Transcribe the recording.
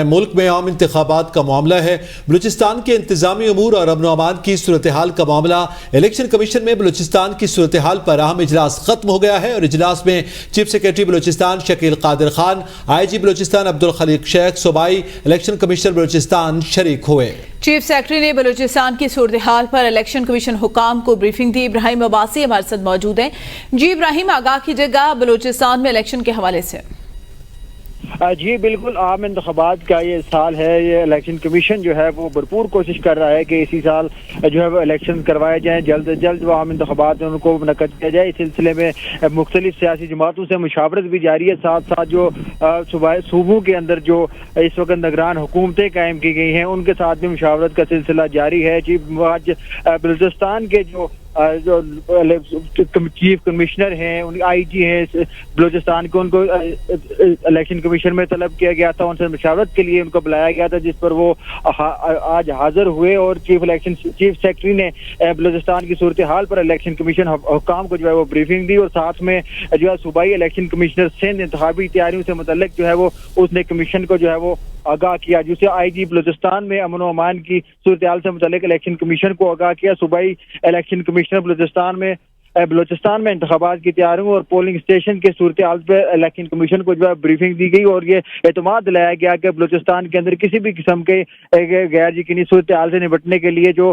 ملک میں عام انتخابات کا معاملہ ہے۔ بلوچستان کے انتظامی امور اور امن و امان کی صورتحال کا معاملہ۔ الیکشن کمیشن میں بلوچستان کی صورتحال پر اہم اجلاس ختم ہو گیا ہے اور اجلاس میں چیف سیکرٹری بلوچستان شکیل قادر خان، آئی جی بلوچستان عبدالخلیق شیخ، صوبائی الیکشن کمشنر بلوچستان شریک ہوئے۔ چیف سیکرٹری نے بلوچستان کی صورتحال پر الیکشن کمیشن حکام کو بریفنگ دی۔ ابراہیم عباسی ہمارے ساتھ موجود ہیں۔ جی ابراہیم، آگاہ کیجیے گا بلوچستان میں الیکشن کے حوالے سے۔ جی بالکل، عام انتخابات کا یہ سال ہے۔ یہ الیکشن کمیشن جو ہے وہ بھرپور کوشش کر رہا ہے کہ اسی سال جو ہے وہ الیکشن کروائے جائیں، جلد از جلد وہ عام انتخابات ان کو منعقد کیا جائے۔ اس سلسلے میں مختلف سیاسی جماعتوں سے مشاورت بھی جاری ہے، ساتھ ساتھ جو صوبوں کے اندر جو اس وقت نگران حکومتیں قائم کی گئی ہیں ان کے ساتھ بھی مشاورت کا سلسلہ جاری ہے۔ آج بلوچستان کے جو چیف کمشنر ہیں، آئی جی ہیں بلوچستان کے، ان کو الیکشن کمیشن میں طلب کیا گیا تھا، ان سے مشاورت کے لیے ان کو بلایا گیا تھا، جس پر وہ آج حاضر ہوئے اور چیف سیکرٹری نے بلوچستان کی صورتحال پر الیکشن کمیشن حکام کو جو ہے وہ بریفنگ دی اور ساتھ میں جو ہے صوبائی الیکشن کمشنر سندھ انتخابی تیاریوں سے متعلق جو ہے وہ اس نے کمیشن کو جو ہے وہ آگاہ کیا، جسے آئی جی بلوچستان میں امن و امان کی صورتحال سے متعلق الیکشن کمیشن کو آگاہ کیا۔ صوبائی الیکشن کمشنر بلوچستان میں انتخابات کی تیاریوں اور پولنگ اسٹیشن کے صورتحال پہ الیکشن کمیشن کو جو ہے بریفنگ دی گئی اور یہ اعتماد دلایا گیا کہ بلوچستان کے اندر کسی بھی قسم کے غیر یقینی صورتحال سے نپٹنے کے لیے جو